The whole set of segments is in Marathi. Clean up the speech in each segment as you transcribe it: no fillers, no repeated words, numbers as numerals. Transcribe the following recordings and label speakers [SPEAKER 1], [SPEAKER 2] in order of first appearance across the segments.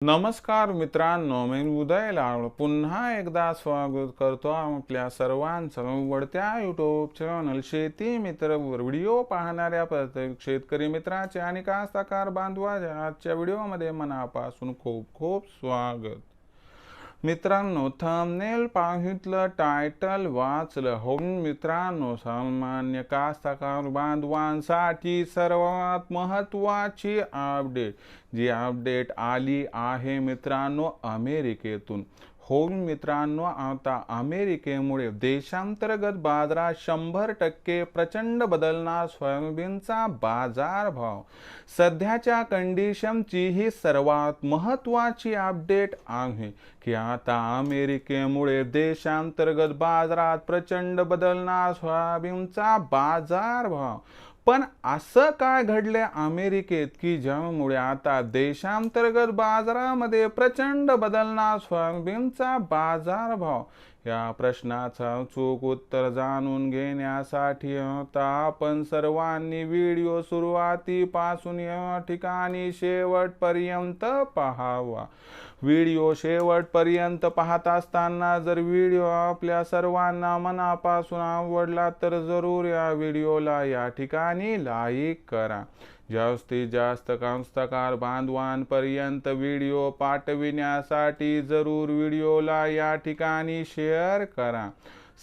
[SPEAKER 1] नमस्कार मित्रांनो, मी उदय लाड पुन्हा एकदा स्वागत करतो आपल्या सर्वांचं वडत्या यूट्यूब चॅनल शेती मित्र व्हिडिओ पाहणाऱ्या प्रत्येक शेतकरी मित्राचे आणि कास्तकार बांधवाच्या आजच्या व्हिडिओमध्ये मनापासून खूप खूप स्वागत. मित्रांनो, थंबनेल पाहितलं, टायटल वाचलं हो मित्रांनो, सामान्य कास्तकार बांधवांसाठी सर्वात महत्त्वाची अपडेट, जी अपडेट आली आहे मित्रांनो अमेरिकेतून. हो मित्रांनो, आता अमेरिकेमुळे देशांतर्गत बाजारात 100% प्रचंड बदलणार सोयाबीनचा बाजारभाव. सध्याच्या कंडिशनची ही सर्वात महत्त्वाची अपडेट आहे की आता अमेरिकेमुळे देशांतर्गत बाजारात प्रचंड बदलणार सोयाबीनचा बाजारभाव. पण असं काय घडले अमेरिकेत की ज्यामुळे आता देशांतर्गत बाजारामध्ये प्रचंड बदलणार सोयाबीनचा बाजारभाव? या प्रश्नाचं अचूक उत्तर जाणून घेण्यासाठी आता आपण सर्वांनी व्हिडिओ सुरुवातीपासून या ठिकाणी शेवटपर्यंत पाहावा. व्हिडिओ शेवटपर्यंत पाहत असताना जर व्हिडिओ आपल्या सर्वांना मनापासून आवडला तर जरूर या व्हिडिओला या ठिकाणी लाईक करा. जास्तीत जास्त कास्तकार बांधवांपर्यंत व्हिडिओ पाठविण्यासाठी जरूर व्हिडिओला या ठिकाणी शेअर करा.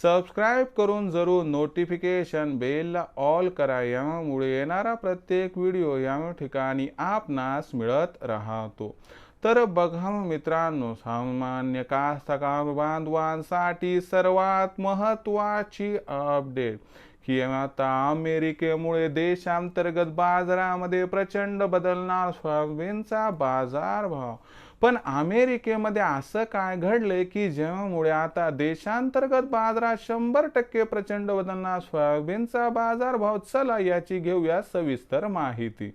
[SPEAKER 1] सबस्क्राईब करून जरूर नोटिफिकेशन बेलला ऑल करा. यामुळे येणारा प्रत्येक व्हिडिओ या ठिकाणी आपणास मिळत राहतो. तर बघा मित्रांनो, सामान्य कास्तकार बांधवांसाठी सर्वात महत्त्वाची अपडेट की आता अमेरिकेमुळे देशांतर्गत बाजारामध्ये प्रचंड बदलणार सोयाबीनचा बाजारभाव. पण अमेरिकेमध्ये असं काय घडलंय की ज्यामुळे आता देशांतर्गत बाजारात 100% प्रचंड बदलणार सोयाबीनचा बाजारभाव? चला याची घेऊया सविस्तर माहिती.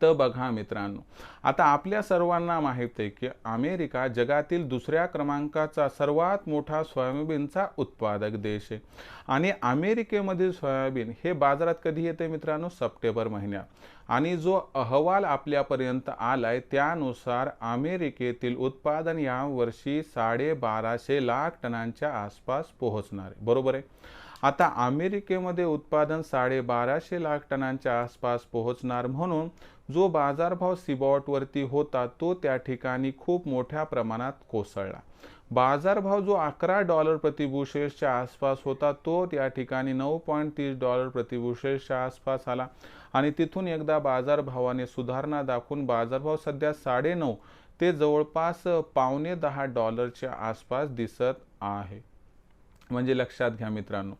[SPEAKER 1] तर बघा मित्रांनो, आता आपल्या सर्वांना माहित आहे की अमेरिका जगातील दुसऱ्या क्रमांकाचा सर्वात मोठा सोयाबीनचा उत्पादक देश आहे. आणि अमेरिकेमधील सोयाबीन हे बाजारात कधी येते मित्रांनो? सप्टेंबर महिन्यात. आणि जो अहवाल आपल्यापर्यंत आलाय त्यानुसार अमेरिकेतील उत्पादन या वर्षी 1250 लाख टनांच्या आसपास पोहोचणार आहे. बरोबर आहे. आता अमेरिकेमध्ये उत्पादन 1250 लाख टनांच्या आसपास पोहोचणार म्हणून जो बाजारभाव सिबॉटवरती होता तो त्या ठिकाणी खूप मोठ्या प्रमाणात कोसळला. बाजारभाव जो $11 प्रतिबुशेलच्या आसपास होता तो त्या ठिकाणी $9.30 प्रतिबुशेलच्या आसपास आला. आणि तिथून एकदा बाजारभावाने सुधारणा दाखवून बाजारभाव सध्या 9.5 ते जवळपास $9.25 आसपास दिसत आहे. म्हणजे लक्षात घ्या मित्रांनो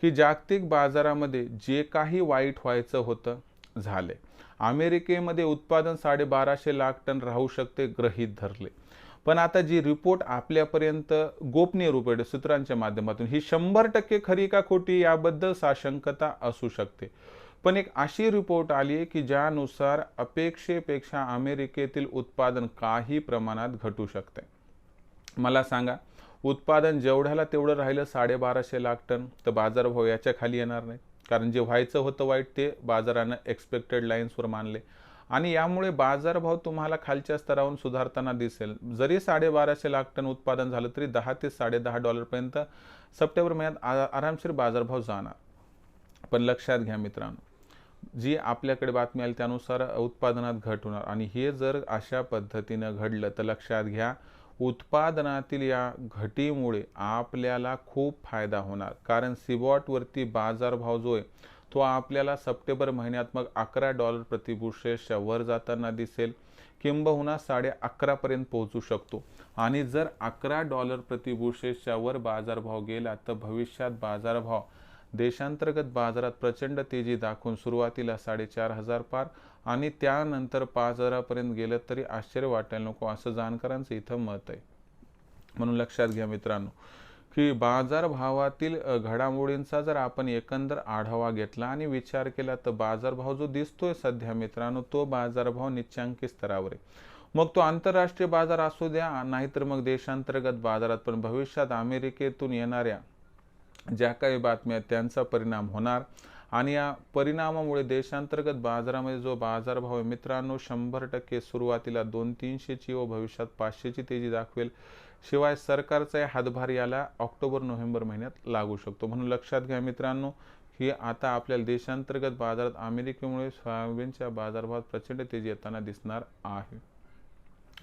[SPEAKER 1] की जागतिक बाजारामध्ये जे काही वाईट व्हायचं होतं झाले. अमेरिकेमध्ये उत्पादन 1250 लाख टन राहू शकते गृहीत धरले. पण आता जी रिपोर्ट आपल्यापर्यंत गोपनीय रूपे सूत्रांच्या माध्यमातून ही 100% खरी का खोटी याबद्दल साशंकता असू शकते. पण एक अशी रिपोर्ट आली आहे की ज्यानुसार अपेक्षेपेक्षा अमेरिकेतील उत्पादन काही प्रमाणात घटू शकते. मला सांगा, उत्पादन जेवढ्याला तेवढं राहिलं 1250 लाख टन तर बाजारभाव याच्या खाली येणार नाही. कारण जे व्हायचं होतं वाईट ते बाजारानं एक्सपेक्टेड लाईन्सवर मानले. आणि यामुळे बाजारभाव तुम्हाला खालच्या स्तरावरून सुधारताना दिसेल. जरी 1250 लाख टन उत्पादन झालं तरी $10 ते $10.5 पर्यंत सप्टेंबर महिन्यात आरामशीर बाजारभाव जाणार. पण लक्षात घ्या मित्रांनो, जी आपल्याकडे बातमी आली त्यानुसार उत्पादनात घट होणार. आणि हे जर अशा पद्धतीनं घडलं तर लक्षात घ्या उत्पादनातील या घटीमुळे आपल्याला खूप फायदा होणार. कारण सिबॉटवरती बाजारभाव जो आहे तो आपल्याला सप्टेंबर महिन्यात मग $11 प्रतिबुशेलच्या वर जाताना दिसेल, किंबहुना 11.5 पर्यंत पोहोचू शकतो. आणि जर $11 प्रतिबुशेलच्या वर बाजारभाव गेला तर भविष्यात बाजारभाव देशांतर्गत बाजारात प्रचंड तेजी दाखवून सुरुवातीला 4,500 पार आणि त्यानंतर 5,000 पर्यंत गेलं तरी आश्चर्य वाटायला नको, असं जाणकारांचं इथं मत आहे. म्हणून लक्षात घ्या मित्रांनो की बाजारभावातील घडामोडींचा जर आपण एकंदर आढावा घेतला आणि विचार केला तर बाजारभाव जो दिसतोय सध्या मित्रांनो तो बाजारभाव निच्चांकी स्तरावर आहे. मग तो आंतरराष्ट्रीय बाजार असू द्या नाहीतर मग देशांतर्गत बाजारात. पण भविष्यात अमेरिकेतून येणाऱ्या ज्या काही बातम्या त्यांचा परिणाम होणार. आणि या परिणामामुळे देशांतर्गत बाजारामध्ये जो बाजारभाव आहे मित्रांनो 100% सुरुवातीला 200-300ची व भविष्यात 500ची तेजी दाखवेल. शिवाय सरकारचा हातभार याला ऑक्टोबर-नोव्हेंबर महिन्यात लागू शकतो. म्हणून लक्षात घ्या मित्रांनो की आता आपल्याला देशांतर्गत बाजारात अमेरिकेमुळे सोयाबीनच्या बाजारभावात प्रचंड तेजी येताना दिसणार आहे.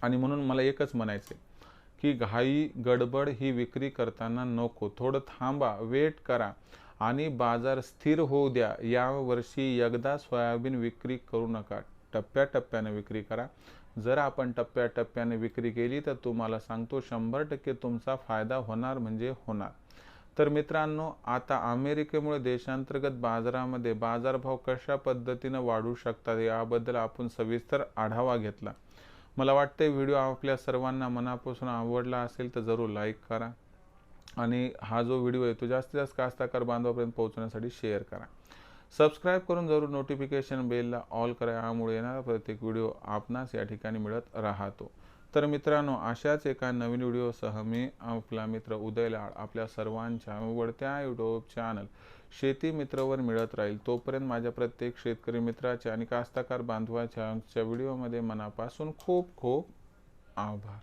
[SPEAKER 1] आणि म्हणून मला एकच म्हणायचे की घाई गडबड ही विक्री करताना नको, थोडं थांबा, वेट करा आणि बाजार स्थिर होऊ द्या. या वर्षी एकदा सोयाबीन विक्री करू नका, टप्प्याटप्प्याने विक्री करा. जर आपण टप्प्याटप्प्याने विक्री केली तर तुम्हाला सांगतो 100% तुमचा फायदा होणार म्हणजे होणार. तर मित्रांनो आता अमेरिकेमुळे देशांतर्गत बाजारामध्ये बाजारभाव कशा पद्धतीने वाढू शकतात याबद्दल आपण सविस्तर आढावा घेतला. मला वाटते व्हिडिओ आपल्या सर्वांना मनापासून आवडला असेल तर जरूर लाईक करा आणि हा जो व्हिडिओ आहे तो जास्तीत जास्त कास्तकार बांधवापर्यंत पोहोचवण्यासाठी शेअर करा. सबस्क्राईब करून जरूर नोटिफिकेशन बेलला ऑल करा, यामुळे येणारा प्रत्येक व्हिडिओ आपणास या ठिकाणी मिळत राहतो. तर मित्रांनो अशाच एका नवीन व्हिडिओसह मी आपला मित्र उदय लाड आपल्या सर्वांच्या आवडत्या यूट्यूब चॅनल शेती मित्रवर मिळत राहील. तोपर्यंत माझ्या प्रत्येक शेतकरी मित्राच्या आणि कास्तकार बांधवाच्या व्हिडिओमध्ये मनापासून खूप खूप आभार.